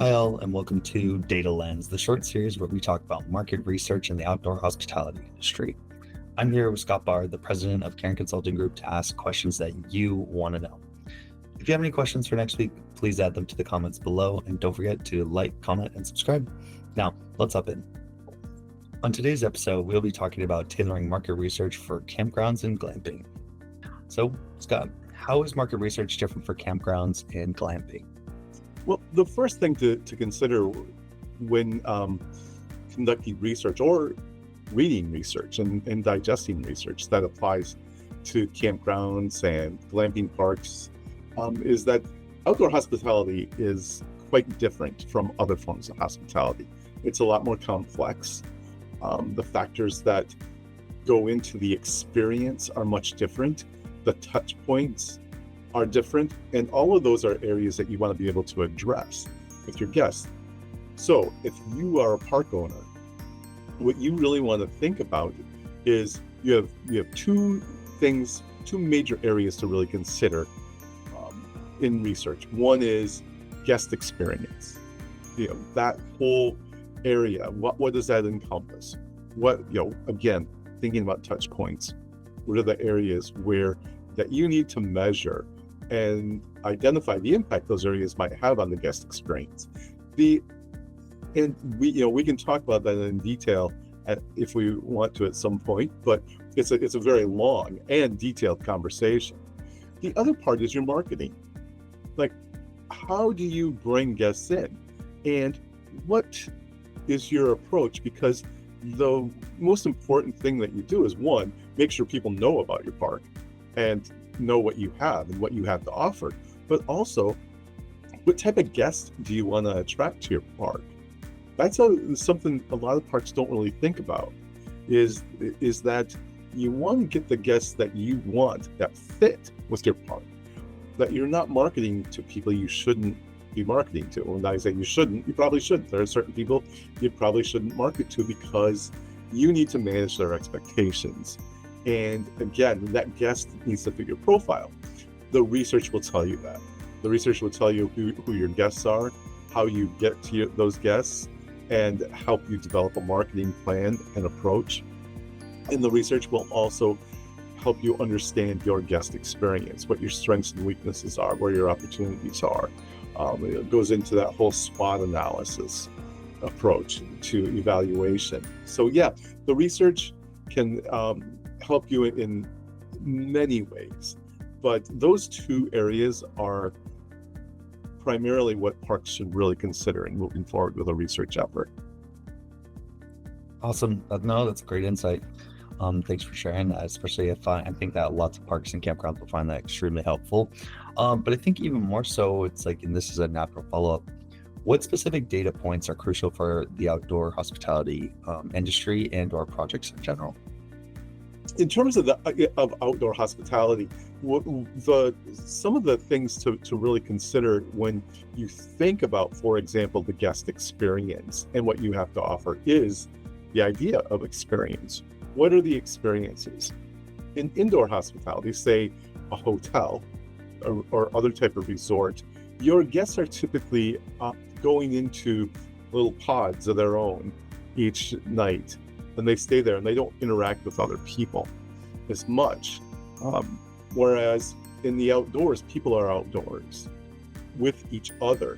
Hi, all, and welcome to Data Lens, the short series where we talk about market research in the outdoor hospitality industry. I'm here with Scott Barr, the president of Cairn Consulting Group, to ask questions that you want to know. If you have any questions for next week, please add them to the comments below, and don't forget to like, comment, and subscribe. Now, let's hop in. On today's episode, we'll be talking about tailoring market research for campgrounds and glamping. So, Scott, how is market research different for campgrounds and glamping? Well, the first thing to consider when conducting research or reading research and digesting research that applies to campgrounds and glamping parks is that outdoor hospitality is quite different from other forms of hospitality. It's a lot more complex. The factors that go into the experience are much different. The touch points are different, and all of those are areas that you want to be able to address with your guests. So if you are a park owner, what you really want to think about is you have two major areas to really consider in research. One is guest experience. That whole area, what does that encompass? Again, thinking about touch points, what are the areas that you need to measure and identify the impact those areas might have on the guest experience. We can talk about that in detail if we want to at some point, but it's a very long and detailed conversation. The other part is your marketing. Like, how do you bring guests in, and what is your approach? Because the most important thing that you do is, one, make sure people know about your park and know what you have and what you have to offer, but also what type of guest do you want to attract to your park? That's something a lot of parks don't really think about, is that you want to get the guests that you want, that fit with your park, that you're not marketing to people you shouldn't be marketing to. When I say you shouldn't, you probably shouldn't. There are certain people you probably shouldn't market to because you need to manage their expectations. And again, that guest needs to fit your profile. The research will tell you that. The research will tell you who your guests are, how you get to those guests, and help you develop a marketing plan and approach. And the research will also help you understand your guest experience, what your strengths and weaknesses are, where your opportunities are. It goes into that whole SWOT analysis approach to evaluation. So yeah, the research can help you in many ways, but those two areas are primarily what parks should really consider in moving forward with a research effort. Awesome. No, that's great insight. Thanks for sharing that, especially if I think that lots of parks and campgrounds will find that extremely helpful. But I think even more so, it's like, and this is a natural follow-up, what specific data points are crucial for the outdoor hospitality industry and or projects in general? In terms of outdoor hospitality, some of the things to really consider when you think about, for example, the guest experience and what you have to offer is the idea of experience. What are the experiences? In indoor hospitality, say a hotel or other type of resort, your guests are typically going into little pods of their own each night, and they stay there and they don't interact with other people as much. Whereas in the outdoors, people are outdoors with each other,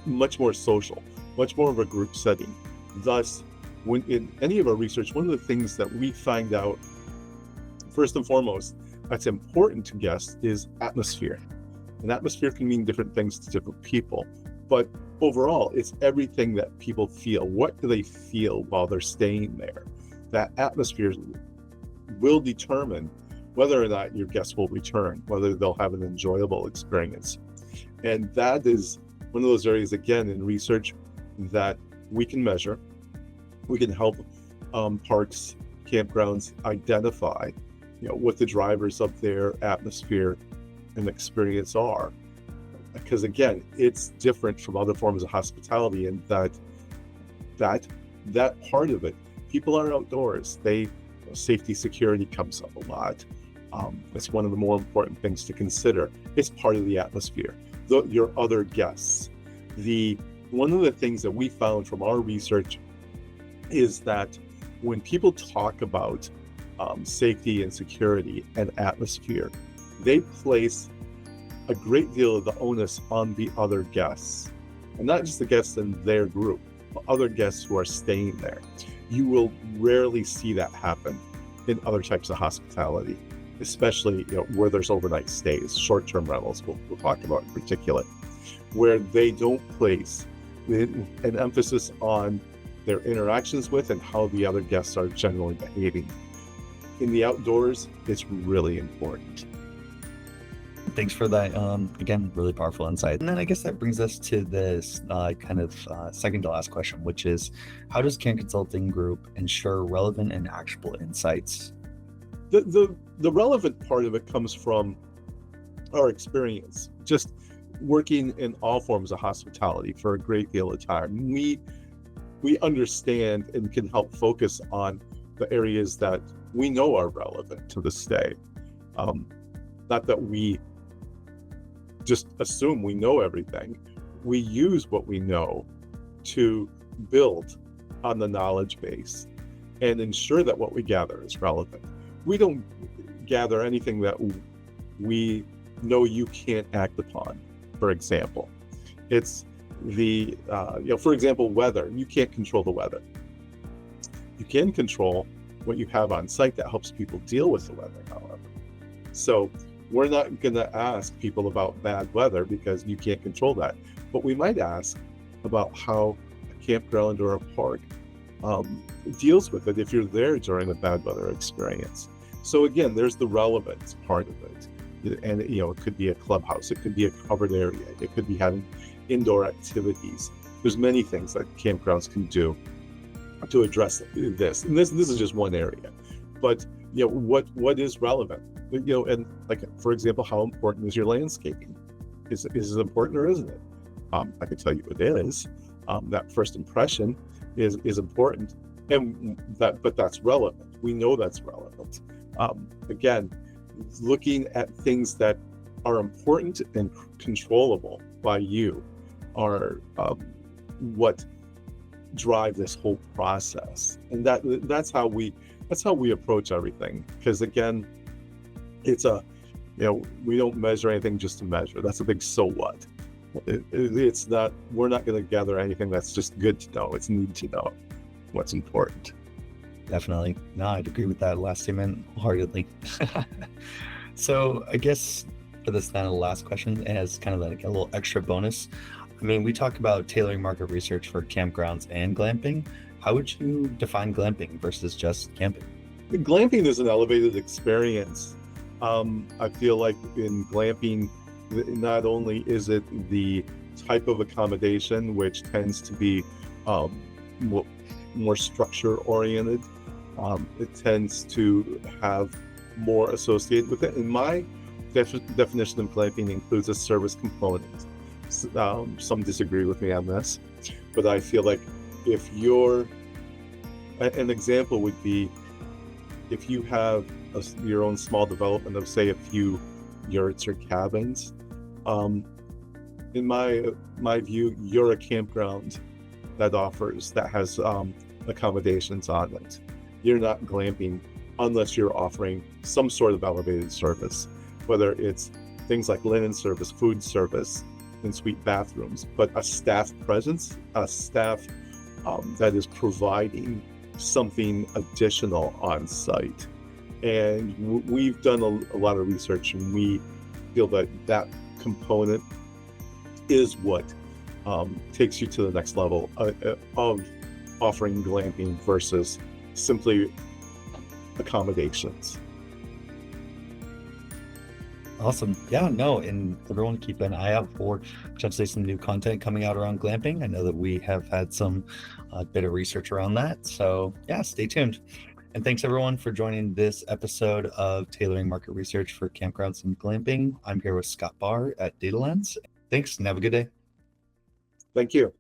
much more social, much more of a group setting. Thus, when in any of our research, one of the things that we find out, first and foremost, that's important to guests is atmosphere. And atmosphere can mean different things to different people, but overall, it's everything that people feel. What do they feel while they're staying there? That atmosphere will determine whether or not your guests will return, whether they'll have an enjoyable experience. And that is one of those areas, again, in research that we can measure. We can help parks, campgrounds identify, what the drivers of their atmosphere and experience are. Because again, it's different from other forms of hospitality in that part of it, people are outdoors. Safety, security comes up a lot. It's one of the more important things to consider. It's part of the atmosphere. Your other guests, One of the things that we found from our research is that when people talk about safety and security and atmosphere, they place a great deal of the onus on the other guests, and not just the guests in their group, but other guests who are staying there. You will rarely see that happen in other types of hospitality, especially where there's overnight stays, short-term rentals, we'll talk about in particular, where they don't place an emphasis on their interactions with and how the other guests are generally behaving. In the outdoors, it's really important. Thanks for that. Again, really powerful insight. And then I guess that brings us to this second to last question, which is, how does Cairn Consulting Group ensure relevant and actionable insights? The relevant part of it comes from our experience, just working in all forms of hospitality for a great deal of time. We understand and can help focus on the areas that we know are relevant to the stay. Not that we just assume we know everything. We use what we know to build on the knowledge base and ensure that what we gather is relevant. We don't gather anything that we know you can't act upon. For example, it's for example, weather. You can't control the weather. You can control what you have on site that helps people deal with the weather, however. So we're not going to ask people about bad weather because you can't control that. But we might ask about how a campground or a park deals with it if you're there during a bad weather experience. So again, there's the relevance part of it. And it could be a clubhouse, it could be a covered area, it could be having indoor activities. There's many things that campgrounds can do to address this. And this is just one area. But what is relevant? And like, for example, how important is your landscaping? Is it important or isn't it? I can tell you it is. That first impression is important, but that's relevant. We know that's relevant. Again, looking at things that are important and controllable by you are what drive this whole process, and that's how we approach everything. Because again, it's we don't measure anything just to measure. That's a big so what. It's not. We're not going to gather anything that's just good to know. It's need to know what's important. Definitely. No, I'd agree with that last statement wholeheartedly. So I guess for this kind of last question, as kind of like a little extra bonus, I mean, we talk about tailoring market research for campgrounds and glamping. How would you define glamping versus just camping? Glamping is an elevated experience. I feel like in glamping, not only is it the type of accommodation, which tends to be more structure oriented, it tends to have more associated with it. And my definition of glamping includes a service component. Some disagree with me on this, but I feel like an example would be if you have your own small development of, say, a few yurts or cabins. In my view, you're a campground that has accommodations on it. You're not glamping unless you're offering some sort of elevated service, whether it's things like linen service, food service, and suite bathrooms, but a staff presence, a staff that is providing something additional on site. And we've done a lot of research, and we feel that component is what takes you to the next level of offering glamping versus simply accommodations. Awesome. Yeah, no, and everyone keep an eye out for potentially some new content coming out around glamping. I know that we have had some bit of research around that. So yeah, stay tuned. And thanks everyone for joining this episode of Tailoring Market Research for Campgrounds and Glamping. I'm here with Scott Barr at Data Lens. Thanks and have a good day. Thank you.